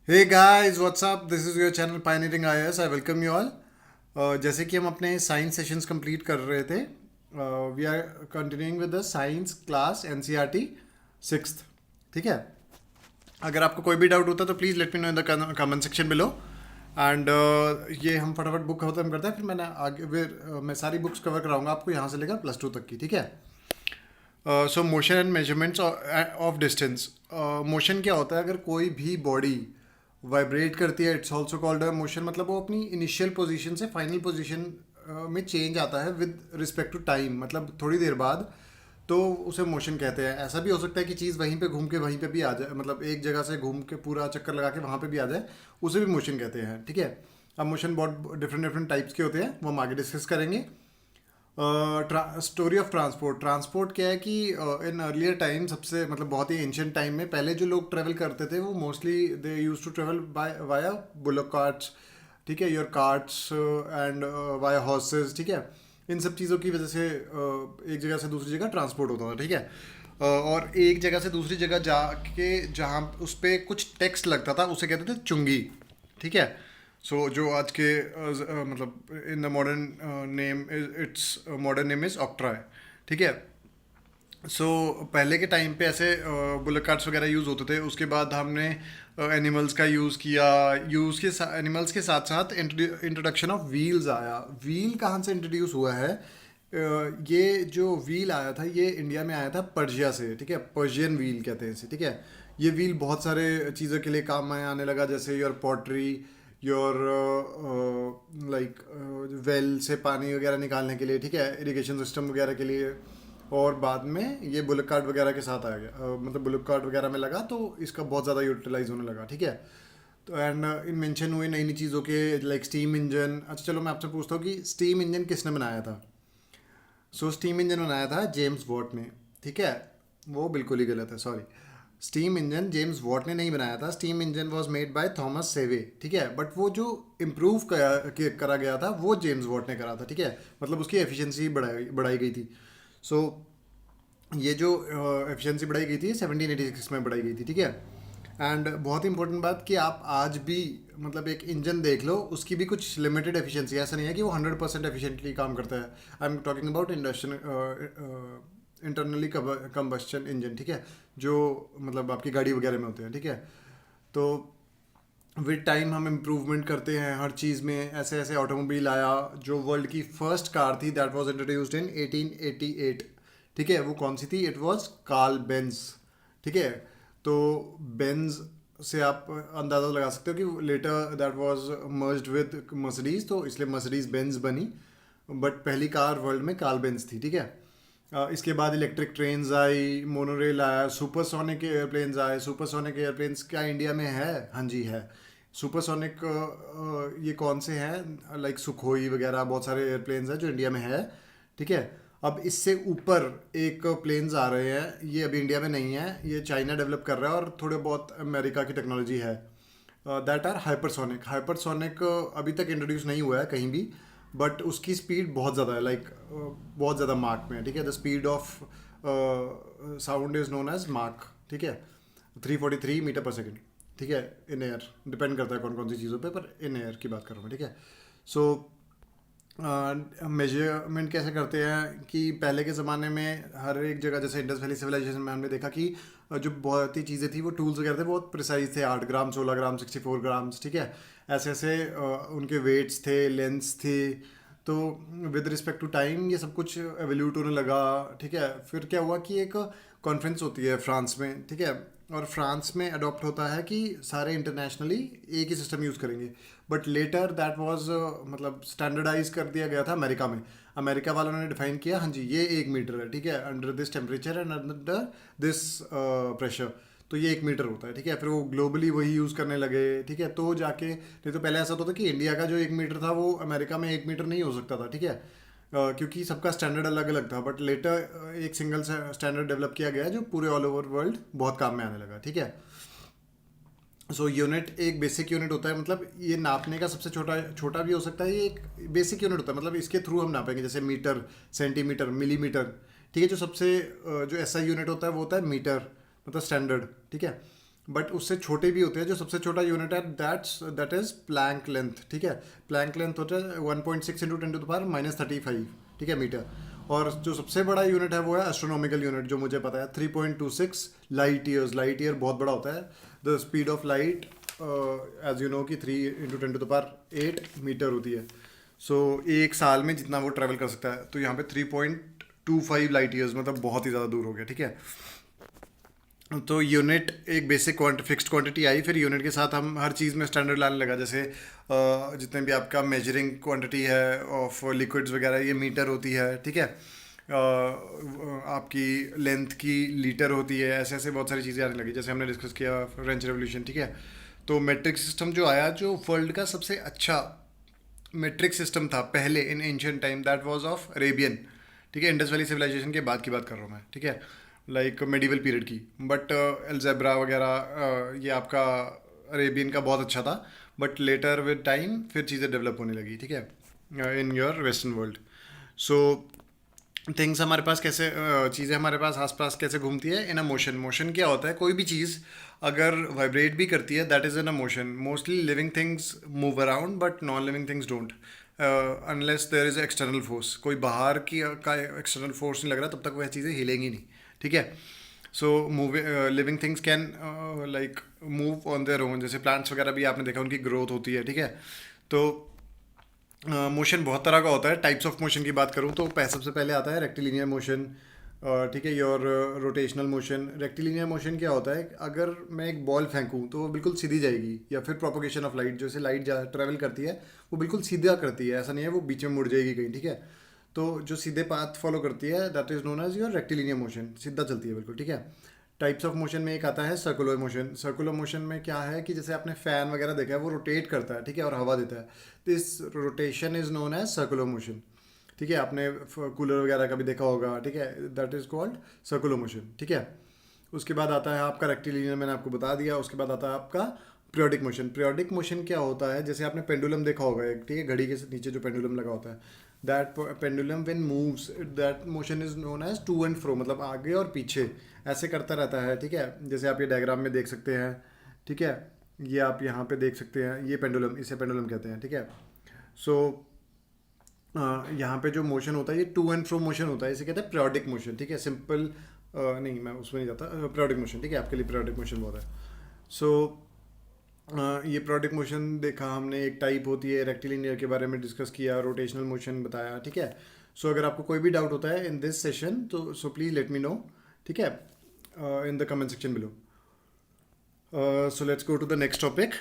Hey guys what's up, this is your channel pioneering IAS. I welcome you all. जैसे कि हम अपने science sessions complete कर रहे थे, we are continuing with the science class NCERT sixth. ठीक है। अगर आपको कोई भी डाउट होता है तो please let me no in the comment section below. And ये हम फटाफट बुक खत्म करते हैं, फिर मैं सारी बुक्स कवर कराऊंगा आपको यहाँ से लेकर +2 तक की। ठीक है। सो motion and measurements of distance. Motion क्या होता है? अगर कोई भी बॉडी वाइब्रेट करती है, it's also called a motion. मतलब वो अपनी इनिशियल पोजीशन से फाइनल पोजीशन में चेंज आता है विद रिस्पेक्ट टू टाइम, मतलब थोड़ी देर बाद, तो उसे मोशन कहते हैं। ऐसा भी हो सकता है कि चीज़ वहीं पे घूम के वहीं पे भी आ जाए, मतलब एक जगह से घूम के पूरा चक्कर लगा के वहाँ पे भी आ जाए, उसे भी मोशन कहते हैं। ठीक है। अब मोशन बहुत डिफरेंट डिफरेंट टाइप्स के होते हैं, वो हम आगे डिस्कस करेंगे। Story of transport. ट्रांसपोर्ट क्या है कि इन अर्लियर टाइम, सबसे मतलब बहुत ही एंशियंट टाइम में, पहले जो लोग ट्रेवल करते थे वो mostly they use to travel by via bullock carts. ठीक है, your carts and via horses. ठीक है। इन सब चीज़ों की वजह से एक जगह से दूसरी जगह ट्रांसपोर्ट होता था। ठीक है। और एक जगह से दूसरी जगह जाके जहाँ उस पर कुछ टेक्स्ट लगता था उसे कहते थे चुंगी। ठीक है। सो जो आज के मतलब in the modern name, it's modern name is ऑक्ट्रा है। ठीक है। सो पहले के टाइम पे ऐसे बुलेट कार्ट्स वगैरह यूज़ होते थे। उसके बाद हमने एनिमल्स का यूज़ किया। एनिमल्स के साथ साथ इंट्रोडक्शन ऑफ व्हील्स आया। व्हील कहाँ से इंट्रोड्यूस हुआ है? ये जो व्हील आया था ये इंडिया में आया था पर्शिया से। ठीक है। पर्शियन व्हील कहते हैं इसे। ठीक है। ये व्हील बहुत सारे चीज़ों के लिए काम में आने लगा, जैसे your pottery, your like well से पानी वगैरह निकालने के लिए। ठीक है। इरिगेशन सिस्टम वगैरह के लिए। और बाद में ये बुलेट कार्ट वगैरह के साथ आ गया, मतलब बुलेट कार्ट वगैरह में लगा तो इसका बहुत ज़्यादा यूटिलाइज होने लगा। ठीक है। तो एंड इन्वेंशन हुए नई नई चीज़ों के, लाइक स्टीम इंजन। अच्छा चलो मैं आपसे पूछता हूँ कि स्टीम इंजन किसने बनाया था? सो स्टीम इंजन बनाया था जेम्स वॉट ने। ठीक है। वो बिल्कुल ही गलत है, sorry. Steam engine James Watt ने नहीं बनाया था। Steam engine was made by Thomas सेवे। ठीक है। बट वो जो इम्प्रूव करा गया था वो जेम्स वॉट ने करा था। ठीक है। मतलब उसकी एफिशिएंसी बढ़ाई बढ़ाई गई थी। सो ये जो एफिशिएंसी बढ़ाई गई थी 1786 में बढ़ाई गई थी। ठीक है। एंड बहुत ही इंपॉर्टेंट बात कि आप आज भी मतलब एक इंजन देख लो, उसकी भी कुछ लिमिटेड एफिशिएंसी, ऐसा नहीं है कि वो 100% एफिशिएंटली काम करता है। I am talking about internally combustion engine. ठीक है। जो मतलब आपकी गाड़ी वगैरह में होते हैं। ठीक है। तो विद टाइम हम इम्प्रूवमेंट करते हैं हर चीज़ में। ऐसे ऐसे ऑटोमोबाइल आया। जो वर्ल्ड की फर्स्ट कार थी दैट वाज इंट्रोड्यूस्ड इन 1888। ठीक है। वो कौन सी थी? It was Karl Benz. ठीक है। तो बेंज से आप अंदाज़ा लगा सकते हो कि later that was merged with Mercedes, तो इसलिए मर्सिडीज बेंज बनी। बट पहली कार वर्ल्ड में कार्ल बेंज थी। ठीक है। इसके बाद इलेक्ट्रिक ट्रेन्स आई, मोनोरेल आया, सुपरसोनिक एयरप्लेन्स आए। सुपरसोनिक एयरप्लेन्स क्या इंडिया में है? हाँ जी है। सुपरसोनिक ये कौन से हैं? लाइक सुखोई वगैरह बहुत सारे एयरप्लेन्स हैं जो इंडिया में है। ठीक है। अब इससे ऊपर एक प्लेन्स आ रहे हैं, ये अभी इंडिया में नहीं है, ये चाइना डेवलप कर रहा है और थोड़े बहुत अमेरिका की टेक्नोलॉजी है। That are hypersonic. हाइपरसोनिक अभी तक इंट्रोड्यूस नहीं हुआ है कहीं भी, बट उसकी स्पीड बहुत ज़्यादा है, लाइक बहुत ज़्यादा मार्क में है। ठीक है। The speed of sound is known as मार्क। ठीक है। 343 मीटर पर सेकेंड। ठीक है। इन एयर डिपेंड करता है कौन कौन सी चीज़ों पे, पर इन एयर की बात कर रहा हूँ मैं। ठीक है। सो मेजरमेंट कैसे करते हैं कि पहले के ज़माने में हर एक जगह, जैसे इंडस वैली सिविलाइजेशन में हमने देखा कि जो बहुत ही चीज़ें थी वो टूल्स वगैरह थे बहुत प्रिसाइज थे, 8 ग्राम, 16 ग्राम, 64 ग्राम्स। ठीक है। ऐसे ऐसे उनके वेट्स थे, लेंथ्स थे। तो विद रिस्पेक्ट टू टाइम ये सब कुछ एवोल्यूट होने लगा। ठीक है। फिर क्या हुआ कि एक कॉन्फ्रेंस होती है फ्रांस में। ठीक है। और फ्रांस में अडॉप्ट होता है कि सारे इंटरनेशनली एक ही सिस्टम यूज़ करेंगे। बट लेटर दैट वाज मतलब स्टैंडर्डाइज कर दिया गया था अमेरिका में। अमेरिका वालों ने डिफाइन किया, हाँ जी ये 1 मीटर है। ठीक है। Under this temperature and under this pressure, तो ये 1 मीटर होता है। ठीक है। फिर वो ग्लोबली वही यूज़ करने लगे। ठीक है। तो जाके, नहीं तो पहले ऐसा होता था कि इंडिया का जो 1 मीटर था वो अमेरिका में 1 मीटर नहीं हो सकता था। ठीक है। क्योंकि सबका स्टैंडर्ड अलग अलग था। बट लेटर एक सिंगल स्टैंडर्ड डेवलप किया गया जो पूरे ऑल ओवर वर्ल्ड बहुत काम में आने लगा। ठीक है। सो यूनिट एक बेसिक यूनिट होता है, मतलब ये नापने का सबसे छोटा छोटा भी हो सकता है। ये एक बेसिक यूनिट होता है, मतलब इसके थ्रू हम नापेंगे, जैसे मीटर, सेंटीमीटर, मिलीमीटर। ठीक है। जो सबसे जो ऐसा यूनिट होता है वो होता है मीटर, मतलब स्टैंडर्ड। ठीक है। बट उससे छोटे भी होते हैं। जो सबसे छोटा यूनिट है दैट इज प्लैंक लेंथ, ठीक है। प्लैंक लेंथ होता है 1.6 इंटू 10⁻⁻35, ठीक है, मीटर। और जो सबसे बड़ा यूनिट है वो है एस्ट्रोनॉमिकल यूनिट, जो मुझे पता है 3.26 लाइट ईयर्स। लाइट ईयर बहुत बड़ा होता है। The speed of light as you know कि 3 इंटू 10⁸ मीटर होती है। सो एक साल में जितना वो ट्रैवल कर सकता है, तो यहाँ पे 3.25 लाइट ईयर्स, मतलब बहुत ही ज़्यादा दूर हो गया, ठीक है। तो यूनिट एक बेसिक फिक्स्ड क्वांटिटी आई, फिर यूनिट के साथ हम हर चीज़ में स्टैंडर्ड लाने लगा। जैसे जितने भी आपका मेजरिंग क्वांटिटी है ऑफ लिक्विड्स वगैरह, ये मीटर होती है, ठीक है। आपकी लेंथ की लीटर होती है। ऐसे ऐसे बहुत सारी चीज़ें आने लगी, जैसे हमने डिस्कस किया फ्रेंच रेवोल्यूशन, ठीक है। तो मेट्रिक सिस्टम जो आया, जो वर्ल्ड का सबसे अच्छा मेट्रिक सिस्टम था पहले in ancient time, that was of Arabian, ठीक है। इंडस वैली सिविलाइजेशन के बाद की बात कर रहा हूँ मैं, ठीक है, लाइक मेडिवल पीरियड की। बट एल्जेब्रा वगैरह ये आपका अरेबियन का बहुत अच्छा था, बट लेटर विद टाइम फिर चीज़ें डेवलप होने लगी, ठीक है, in your western world. So things हमारे पास कैसे चीज़ें हमारे पास आसपास कैसे घूमती है, इन अ मोशन। मोशन क्या होता है? कोई भी चीज़ अगर वाइब्रेट भी करती है, that is in a motion. Mostly living things move around, but non living things don't, unless there is external force. कोई बाहर की का एक्सटर्नल फोर्स नहीं लग रहा, तब तक वह चीज़ें हिलेंगी नहीं, ठीक है। So living things can like move on their own. जैसे प्लांट्स वगैरह भी आपने देखा, उनकी ग्रोथ होती है, ठीक है। तो मोशन बहुत तरह का होता है। टाइप्स ऑफ मोशन की बात करूँ तो सबसे पहले आता है रेक्टिलिनियर मोशन, ठीक है, your rotational motion. Rectilinear motion क्या होता है? अगर मैं एक बॉल फेंकूँ तो वो बिल्कुल सीधी जाएगी, या फिर प्रोपोगेशन ऑफ लाइट, जैसे लाइट ट्रैवल करती है वो बिल्कुल सीधा करती है, ऐसा नहीं है वो बीच में मुड़ जाएगी कहीं, ठीक है। तो जो सीधे पाथ फॉलो करती है, that is known as your rectilinear motion, सीधा चलती है बिल्कुल, ठीक है। टाइप्स ऑफ मोशन में एक आता है सर्कुलर मोशन। सर्कुलर मोशन में क्या है कि जैसे आपने फैन वगैरह देखा है, वो रोटेट करता है, ठीक है, और हवा देता है। This rotation is known as circular motion, ठीक है। आपने कूलर वगैरह का भी देखा होगा, ठीक है, that is called circular motion, ठीक है। उसके बाद आता है आपका रेक्टिलिनियर, मैंने आपको बता दिया। उसके बाद आता है आपका पीरियोडिक मोशन। पीरियोडिक मोशन क्या होता है? जैसे आपने पेंडुलम देखा होगा एक, ठीक है, घड़ी के नीचे जो पेंडुलम लगा होता है, that pendulum when moves, that motion is known as to and fro, मतलब आगे और पीछे ऐसे करता रहता है, ठीक है। जैसे आप ये डायग्राम में देख सकते हैं, ठीक है, ये आप यहाँ पे देख सकते हैं, ये पेंडुलम, इसे पेंडुलम कहते हैं, ठीक है। सो यहाँ पे जो मोशन होता है ये टू एंड फ्रो मोशन होता है, इसे कहते हैं पीरियोडिक मोशन, ठीक है। सिंपल नहीं, मैं उसमें नहीं जाता। पीरियोडिक मोशन, ठीक है, आपके लिए पीरियोडिक मोशन बहुत है। सो ये पीरियोडिक मोशन देखा हमने, एक टाइप होती है। रेक्टिलिनियर के बारे में डिस्कस किया, रोटेशनल मोशन बताया, ठीक है। सो अगर आपको कोई भी डाउट होता है इन दिस सेशन, तो so please let me know, ठीक है, in the comment section below. So let's go to the next topic,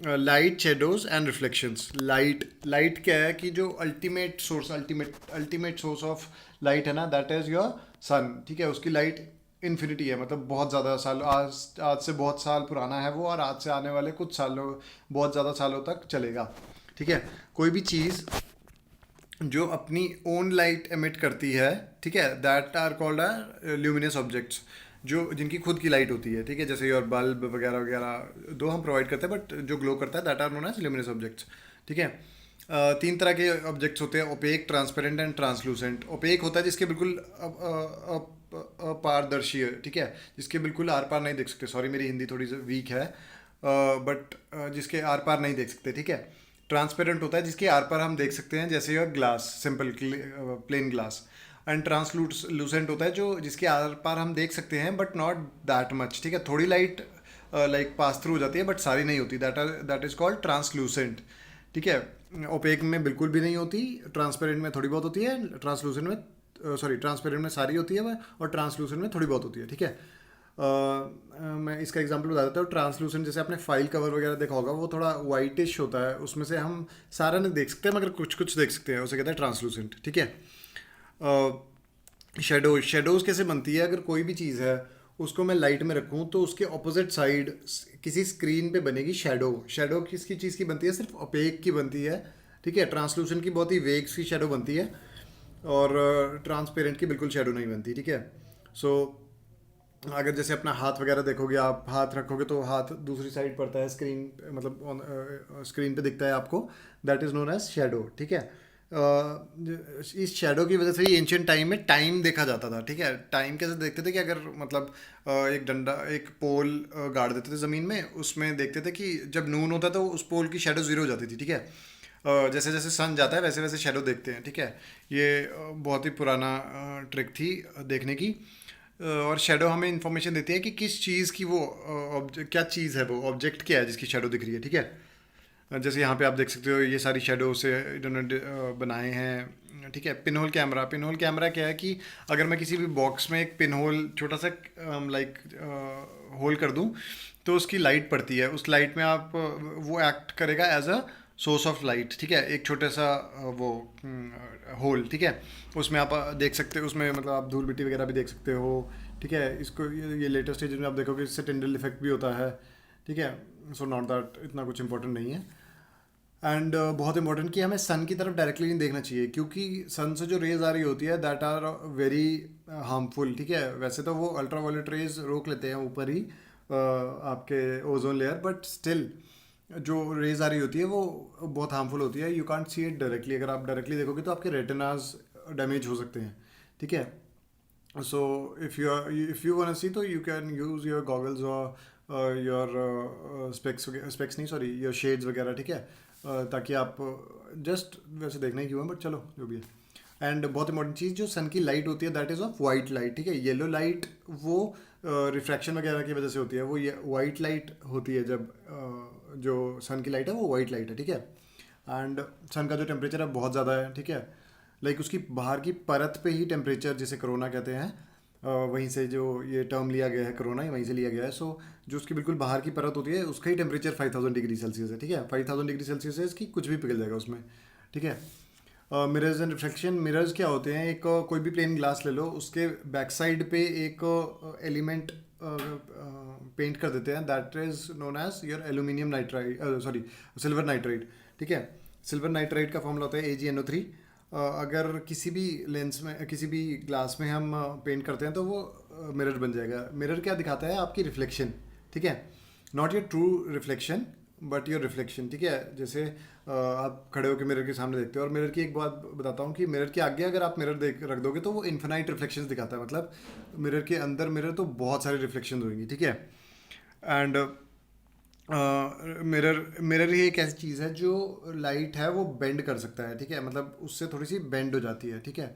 light, shadows and reflections. Light क्या है कि जो अल्टीमेट सोर्स ऑफ लाइट है ना, दैट इज योर सन, ठीक है। उसकी लाइट इन्फिनिटी है, मतलब बहुत ज़्यादा साल, आज से बहुत साल पुराना है वो, और आज से आने वाले कुछ सालों, बहुत ज़्यादा सालों तक चलेगा, ठीक है। कोई भी चीज़ जो अपनी ओन लाइट एमिट करती है, ठीक है, that are called luminous objects, जो जिनकी खुद की लाइट होती है, ठीक है। जैसे योर बल्ब वगैरह वगैरह दो हम प्रोवाइड करते हैं, बट जो ग्लो करता है that are known as luminous objects, ठीक है। तीन तरह के ऑब्जेक्ट्स होते हैं, opaque, transparent and translucent. Opaque होता है जिसके बिल्कुल अपारदर्शी है, ठीक है, जिसके बिल्कुल आर पार नहीं देख सकते। सॉरी, मेरी हिंदी थोड़ी सी वीक है, बट जिसके आर पार नहीं देख सकते, ठीक है। ट्रांसपेरेंट होता है जिसके आर पार हम देख सकते हैं, जैसे your glass, simple plain glass. And translucent होता है जो जिसके आर पार हम देख सकते हैं, बट नॉट दैट मच, ठीक है। थोड़ी लाइट लाइक पास थ्रू हो जाती है, बट सारी नहीं होती, दैट इज कॉल्ड ट्रांसलूसेंट, ठीक है। ओपेक में बिल्कुल भी नहीं होती, ट्रांसपेरेंट में थोड़ी बहुत होती है, ट्रांसलूसेंट में ट्रांसपेरेंट में सारी होती है, और ट्रांसलूसेंट में थोड़ी बहुत होती है, ठीक है। मैं इसका एग्जांपल बता देता हूँ। ट्रांसलूसेंट, जैसे आपने फाइल कवर वगैरह देखा होगा, वो थोड़ा वाइटिश होता है, उसमें से हम सारा नहीं देख सकते, मगर कुछ कुछ देख सकते हैं, उसे कहते हैं ट्रांसलूसेंट, ठीक है। शेडोज कैसे बनती है? अगर कोई भी चीज़ है उसको मैं लाइट में रखूँ, तो उसके ऑपोजिट साइड किसी स्क्रीन पे बनेगी शेडो। शेडो किसकी चीज़ की बनती है? सिर्फ ओपेक की बनती है, ठीक है। ट्रांसलूसेंट की बहुत ही वेग सी शेडो बनती है, और ट्रांसपेरेंट की बिल्कुल शेडो नहीं बनती, ठीक है। सो अगर जैसे अपना हाथ वगैरह देखोगे, आप हाथ रखोगे तो हाथ दूसरी साइड पड़ता है स्क्रीन, मतलब स्क्रीन पे दिखता है आपको, that is known as shadow, ठीक है। इस शैडो की वजह से ही एंशियंट टाइम में टाइम देखा जाता था, ठीक है। टाइम कैसे देखते थे कि अगर मतलब एक डंडा, एक पोल गाड़ देते थे ज़मीन में, उसमें देखते थे कि जब नून होता था तो उस पोल की शैडो ज़ीरो हो जाती थी, ठीक है। जैसे जैसे सन जाता है वैसे वैसे शैडो देखते हैं, ठीक है। ये बहुत ही पुराना ट्रिक थी देखने की। और शैडो हमें इंफॉर्मेशन देती है कि किस चीज़ की वो क्या चीज़ है, वो ऑब्जेक्ट क्या है जिसकी शैडो दिख रही है, ठीक है। जैसे यहाँ पे आप देख सकते हो ये सारी शेडो से इन्होंने बनाए हैं, ठीक है। Pin hole camera, pin hole camera क्या है कि अगर मैं किसी भी बॉक्स में एक पिन होल छोटा सा लाइक होल कर दूँ तो उसकी लाइट पड़ती है, उस लाइट में आप वो एक्ट करेगा as a source of light, ठीक है। एक छोटा सा वो होल, ठीक है। उसमें आप देख सकते हो, उसमें मतलब आप धूल मिट्टी वगैरह भी देख सकते हो, ठीक है। इसको ये लेटेस्ट स्टेज में आप देखोगे इससे टिंडल इफेक्ट भी होता है, ठीक है। सो नॉट दैट इतना कुछ इंपॉर्टेंट नहीं है। एंड बहुत इंपॉर्टेंट कि हमें सन की तरफ डायरेक्टली नहीं देखना चाहिए, क्योंकि सन से जो रेज आ रही होती है दैट आर वेरी हार्मफुल, ठीक है। वैसे तो वो अल्ट्रा वायलेट रेज रोक लेते हैं ऊपर ही आपके ओजोन लेयर, बट स्टिल जो रेज आ रही होती है वो बहुत हार्मफुल होती है। You can't see it directly, अगर आप डायरेक्टली देखोगे तो आपके रेटिनाज डैमेज हो सकते हैं, ठीक है। So if you want to see, तो you can use your goggles or your specs नहीं, सॉरी, your shades वगैरह, ठीक है। ताकि आप जस्ट वैसे देखना ही क्यों है, बट चलो जो भी है। एंड बहुत इंपॉर्टेंट चीज़, जो सन की लाइट होती है that is of white light, ठीक है। येलो लाइट वो रिफ्रैक्शन वगैरह की वजह से होती है, वो ये वाइट लाइट होती है जब जो सन की लाइट है वो वाइट लाइट है, ठीक है। एंड सन का जो टेम्परेचर है बहुत ज़्यादा है, ठीक है। लाइक उसकी बाहर की परत पे ही टेम्परेचर, जिसे कोरोना कहते हैं, वहीं से जो ये टर्म लिया गया है कोरोना, ही वहीं से लिया गया है। सो जो उसकी बिल्कुल बाहर की परत होती है उसका ही टेम्परेचर 5000 डिग्री सेल्सियस है, ठीक है। 5000 डिग्री सेल्सियस है इसकी, कुछ भी पिघल जाएगा उसमें, ठीक है। मिरर्स एंड रिफ्लेक्शन, मिरर्स क्या होते हैं, एक कोई भी प्लेन ग्लास ले लो, उसके बैक साइड पे एक एलिमेंट पेंट कर देते हैं, that is known as your aluminium nitride, sorry silver nitride, ठीक है। सिल्वर नाइट्राइड का फॉर्मूला होता है AgNO3। अगर किसी भी लेंस में, किसी भी ग्लास में हम पेंट करते हैं तो वो मिरर बन जाएगा। मिरर क्या दिखाता है, आपकी रिफ्लेक्शन, ठीक है। Not your true reflection but your reflection, ठीक है। जैसे आप खड़े होकर मिरर के सामने देखते हो, और मिरर की एक बात बताता हूँ कि मिरर के आगे अगर आप मिरर देख रख दोगे तो वो इन्फिनाइट रिफ्लेक्शंस दिखाता है, मतलब मिरर के अंदर मिरर तो बहुत सारे रिफ्लेक्शन होंगी, ठीक है। एंड मिरर मिरर ही एक ऐसी चीज़ है जो लाइट है वो बेंड कर सकता है, ठीक है। मतलब उससे थोड़ी सी बेंड हो जाती है, ठीक है।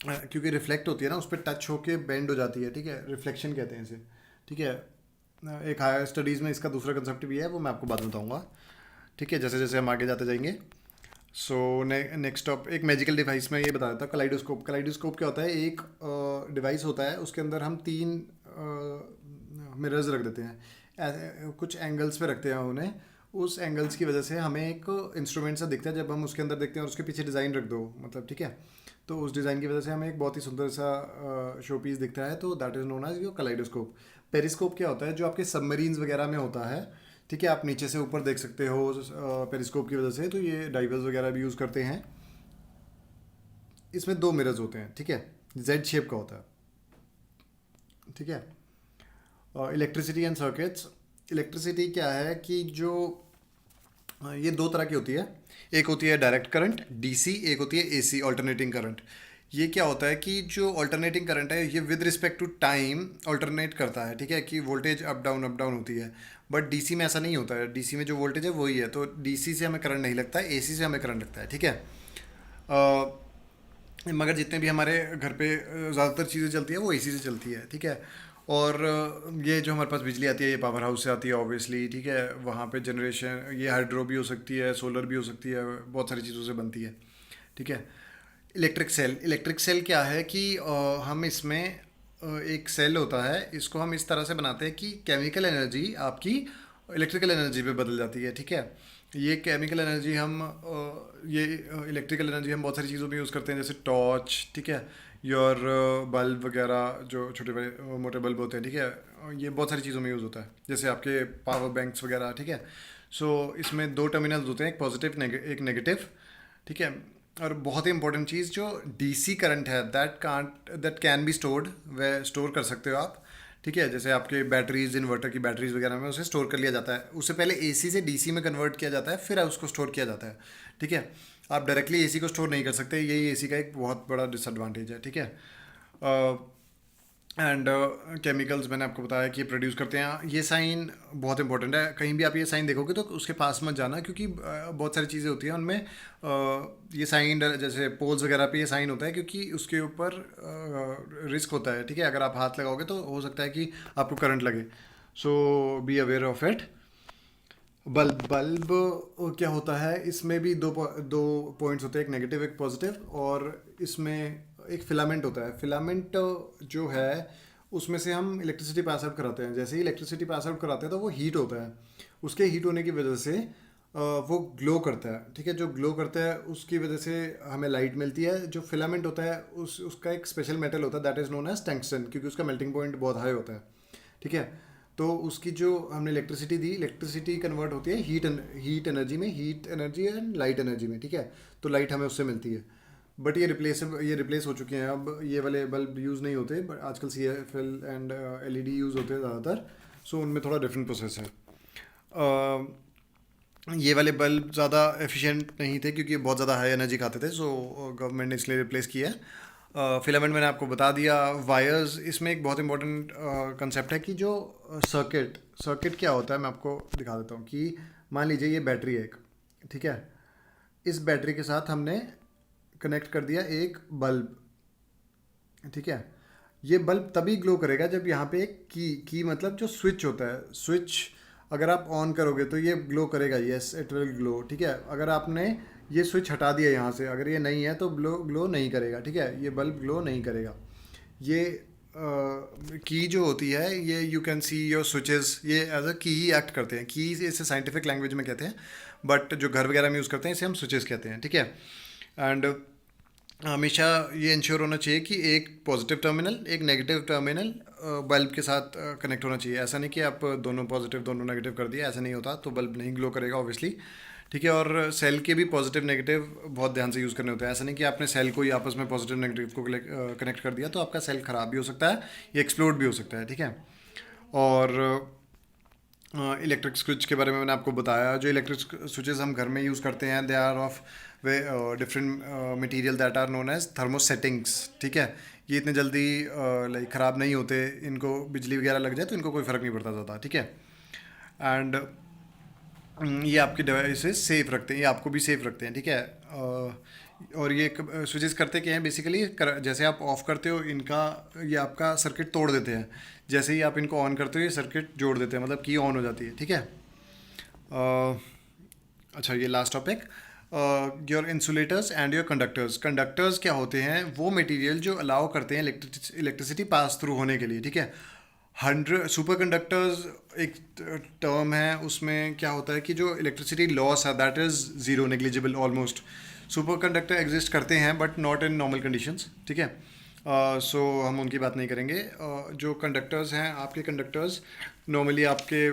क्योंकि रिफ्लेक्ट होती है ना, उस पर टच होके बेंड हो जाती है, ठीक है। रिफ्लेक्शन कहते हैं इसे, ठीक है। एक हायर स्टडीज़ में इसका दूसरा कंसेप्ट भी है, वो मैं आपको बाद में बताऊंगा, ठीक है, जैसे जैसे हम आगे जाते जाएंगे। सो नेक्स्ट टॉप, एक मैजिकल डिवाइस में ये बता देता हूँ, कलाइडोस्कोप। कलाइडोस्कोप क्या होता है, एक डिवाइस होता है, उसके अंदर हम 3 मिरर्स रख देते हैं, कुछ एंगल्स पे रखते हैं उन्हें। उस एंगल्स की वजह से हमें एक इंस्ट्रूमेंट सा दिखता है जब हम उसके अंदर देखते हैं, और उसके पीछे डिज़ाइन रख दो, मतलब, ठीक है। तो उस डिज़ाइन की वजह से हमें एक बहुत ही सुंदर सा शो पीस दिखता है, तो that is known as your kaleidoscope. Periscope क्या होता है, जो आपके सबमरीन्स वगैरह में होता है, ठीक है। आप नीचे से ऊपर देख सकते हो पेरिस्कोप की वजह से, तो ये डाइवर्स वगैरह भी यूज़ करते हैं। इसमें 2 मिरर्स होते हैं, ठीक है। जेड शेप का होता है, ठीक है। Electricity and circuits. इलेक्ट्रिसिटी क्या है कि जो ये 2 तरह की होती है। एक होती है डायरेक्ट करंट DC, एक होती है AC, ऑल्टरनेटिंग करंट। ये क्या होता है कि जो ऑल्टरनेटिंग करंट है ये with respect to time alternate करता है, ठीक है, कि वोल्टेज अप डाउन होती है। बट DC में ऐसा नहीं होता है, DC में जो वोल्टेज है वही है, तो DC से हमें करंट नहीं लगता है, AC से हमें करंट लगता है, ठीक है। मगर जितने भी हमारे घर पे ज़्यादातर चीज़ें चलती है वो AC से चलती है, ठीक है। और ये जो हमारे पास बिजली आती है ये पावर हाउस से आती है ऑब्वियसली, ठीक है। वहाँ पे जनरेशन, ये हाइड्रो भी हो सकती है, सोलर भी हो सकती है, बहुत सारी चीज़ों से बनती है, ठीक है। इलेक्ट्रिक सेल क्या है कि हम इसमें एक सेल होता है, इसको हम इस तरह से बनाते हैं कि केमिकल एनर्जी आपकी इलेक्ट्रिकल एनर्जी पे बदल जाती है, ठीक है। ये केमिकल एनर्जी हम ये इलेक्ट्रिकल एनर्जी हम बहुत सारी चीज़ों में यूज़ करते हैं, जैसे टॉर्च, ठीक है, योर बल्ब वगैरह, जो छोटे बड़े मोटे बल्ब होते हैं, ठीक है। ये बहुत सारी चीज़ों में यूज़ होता है, जैसे आपके पावर बैंक्स वगैरह, ठीक है। सो इसमें 2 टर्मिनल्स होते हैं, एक पॉजिटिव एक नेगेटिव, ठीक है। और बहुत ही इंपॉर्टेंट चीज़, जो DC करंट है दैट कैन बी स्टोर्ड, वह स्टोर कर सकते हो आप, ठीक है, जैसे आपके बैटरीज, इन्वर्टर की बैटरीज वगैरह में उसे स्टोर कर लिया जाता है। उससे पहले एसी से डीसी में कन्वर्ट किया जाता है, फिर उसको स्टोर किया जाता है। ठीक है, आप डायरेक्टली एसी को स्टोर नहीं कर सकते, यही एसी का एक बहुत बड़ा डिसएडवांटेज है। ठीक है, एंड केमिकल्स मैंने आपको बताया कि प्रोड्यूस करते हैं। ये साइन बहुत इंपॉर्टेंट है, कहीं भी आप ये साइन देखोगे तो उसके पास मत जाना, क्योंकि बहुत सारी चीज़ें होती हैं उनमें। ये साइन जैसे पोल्स वगैरह पे ये साइन होता है, क्योंकि उसके ऊपर रिस्क होता है। ठीक है, अगर आप हाथ लगाओगे तो हो सकता है कि आपको करंट लगे, so be aware of it. Bulb क्या होता है, इसमें भी दो पॉइंट्स होते हैं, एक नेगेटिव एक पॉजिटिव। और इसमें एक फिलामेंट होता है। फिलामेंट जो है उसमें से हम इलेक्ट्रिसिटी पास आउट कराते हैं। जैसे ही इलेक्ट्रिसिटी पास आउट कराते हैं तो वो हीट होता है। उसके हीट होने की वजह से वो ग्लो करता है। ठीक है, जो ग्लो करता है उसकी वजह से हमें लाइट मिलती है। जो फिलामेंट होता है उसका एक स्पेशल मेटल होता है, that is known as tungsten, क्योंकि उसका मेल्टिंग पॉइंट बहुत हाई होता है। ठीक है, तो उसकी जो हमने इलेक्ट्रिसिटी दी, इलेक्ट्रिसिटी कन्वर्ट होती है हीट एनर्जी में, heat energy and light energy में। ठीक है, तो लाइट हमें उससे मिलती है। बट ये रिप्लेस हो चुके हैं, अब ये वाले बल्ब यूज़ नहीं होते, बट आजकल CFL एंड LED यूज़ होते हैं ज़्यादातर। सो उनमें थोड़ा डिफरेंट प्रोसेस है। ये वाले बल्ब ज़्यादा एफिशिएंट नहीं थे, क्योंकि बहुत ज़्यादा हाई एनर्जी खाते थे, सो गवर्नमेंट ने इसलिए रिप्लेस किया है। फिलामेंट मैंने आपको बता दिया। वायर्स, इसमें एक बहुत इंपॉर्टेंट कंसेप्ट है कि जो सर्किट क्या होता है, मैं आपको दिखा देता हूँ। कि मान लीजिए ये बैटरी है एक, ठीक है, इस बैटरी के साथ हमने कनेक्ट कर दिया एक बल्ब। ठीक है, ये बल्ब तभी ग्लो करेगा जब यहाँ पे एक की मतलब जो स्विच होता है, स्विच अगर आप ऑन करोगे तो ये ग्लो करेगा, यस इट विल ग्लो। ठीक है, अगर आपने ये स्विच हटा दिया यहाँ से, अगर ये नहीं है तो ग्लो नहीं करेगा। ठीक है, ये बल्ब ग्लो नहीं करेगा। ये की जो होती है, ये you can see your switches, ये एज अ की ही एक्ट करते हैं। की इसे साइंटिफिक लैंग्वेज में कहते हैं, बट जो घर वगैरह में यूज़ करते हैं इसे हम स्विचेस कहते हैं। ठीक है, एंड हमेशा ये इंश्योर होना चाहिए कि एक पॉजिटिव टर्मिनल एक नेगेटिव टर्मिनल बल्ब के साथ कनेक्ट होना चाहिए। ऐसा नहीं कि आप दोनों पॉजिटिव दोनों नेगेटिव कर दिया, ऐसा नहीं होता, तो बल्ब नहीं ग्लो करेगा ऑब्वियसली। ठीक है, और सेल के भी पॉजिटिव नेगेटिव बहुत ध्यान से यूज़ करने होते हैं। ऐसा नहीं कि आपने सेल को ही आपस में पॉजिटिव नेगेटिव को कनेक्ट कर दिया तो आपका सेल ख़राब भी हो सकता है, ये एक्सप्लोड भी हो सकता है। ठीक है, और इलेक्ट्रिक स्विच के बारे में मैंने आपको बताया। जो इलेक्ट्रिक स्विचेस हम घर में यूज़ करते हैं, they are of way different material that are known as thermosettings. ठीक है, ये इतने जल्दी लाइक ख़राब नहीं होते, इनको बिजली वगैरह लग जाए तो इनको कोई फ़र्क नहीं पड़ता ज़्यादा। ठीक है, एंड ये आपके डिवाइसेस सेफ रखते हैं, ये आपको भी सेफ रखते हैं। ठीक है, और ये स्विचेस करते क्या हैं बेसिकली, जैसे आप ऑफ़ करते हो इनका, ये आपका सर्किट तोड़ देते हैं। जैसे ही आप इनको ऑन करते हो ये सर्किट जोड़ देते हैं, मतलब की ऑन हो जाती है। ठीक है, अच्छा ये last topic, your insulators and your conductors. Conductors क्या होते हैं, वो मटेरियल जो अलाउ करते हैं इलेक्ट्रिसिटी पास थ्रू होने के लिए। ठीक है, 100 सुपर कंडक्टर्स एक टर्म है, उसमें क्या होता है कि जो इलेक्ट्रिसिटी लॉस है that is zero, negligible almost. Super conductor exist करते हैं but not in normal conditions. ठीक है, सो हम उनकी बात नहीं करेंगे। जो कंडक्टर्स हैं, आपके कंडक्टर्स नॉर्मली आपके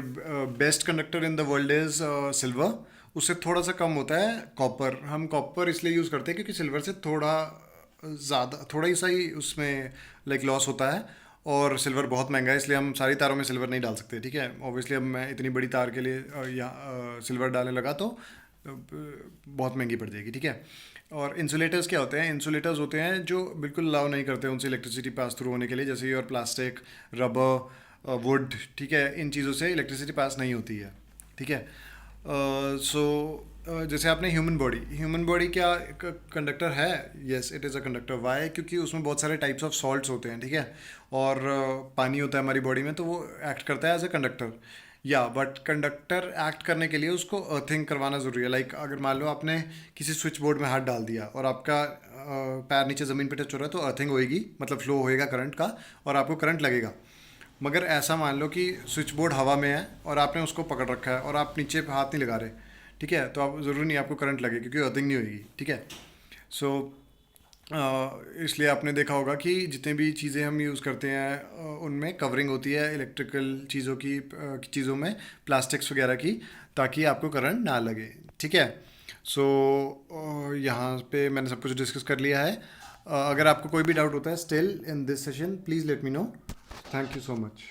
best conductor in the world is silver, उससे थोड़ा सा कम होता है कॉपर। हम कॉपर इसलिए यूज़ करते हैं क्योंकि सिल्वर से थोड़ा ही सा ही उसमें लाइक लॉस होता है, और सिल्वर बहुत महंगा है, इसलिए हम सारी तारों में सिल्वर नहीं डाल सकते। ठीक है, ऑब्वियसली अब मैं इतनी बड़ी तार के लिए यहाँ सिल्वर डालने लगा तो बहुत महंगी पड़ जाएगी। ठीक है, और इंसुलेटर्स क्या होते हैं, इंसुलेटर्स होते हैं जो बिल्कुल अलाउ नहीं करते उनसे इलेक्ट्रिसिटी पास थ्रू होने के लिए, जैसे और प्लास्टिक, रबर, वुड। ठीक है, इन चीज़ों से इलेक्ट्रिसिटी पास नहीं होती है। ठीक है, सो जैसे आपने ह्यूमन बॉडी क्या कंडक्टर है, yes it is a conductor. Why, क्योंकि उसमें बहुत सारे टाइप्स ऑफ सॉल्ट्स होते हैं। ठीक है, और पानी होता है हमारी बॉडी में, तो वो एक्ट करता है एज अ कंडक्टर। या बट कंडक्टर एक्ट करने के लिए उसको अर्थिंग करवाना ज़रूरी है। लाइक अगर मान लो आपने किसी स्विच बोर्ड में हाथ डाल दिया और आपका पैर नीचे ज़मीन पे टच हो रहा है, तो अर्थिंग होएगी, मतलब फ्लो होएगा करंट का और आपको करंट लगेगा। मगर ऐसा मान लो कि स्विच बोर्ड हवा में है और आपने उसको पकड़ रखा है और आप नीचे हाथ नहीं लगा रहे, ठीक है, तो आप ज़रूरी नहीं आपको करंट लगे, क्योंकि अर्थिंग नहीं होगी। ठीक है, सो इसलिए आपने देखा होगा कि जितने भी चीज़ें हम यूज़ करते हैं उनमें कवरिंग होती है इलेक्ट्रिकल चीज़ों में, प्लास्टिक्स वगैरह की, ताकि आपको करंट ना लगे। ठीक है, सो यहाँ पे मैंने सब कुछ डिस्कस कर लिया है। अगर आपको कोई भी डाउट होता है still in this session, please let me no. Thank you so much.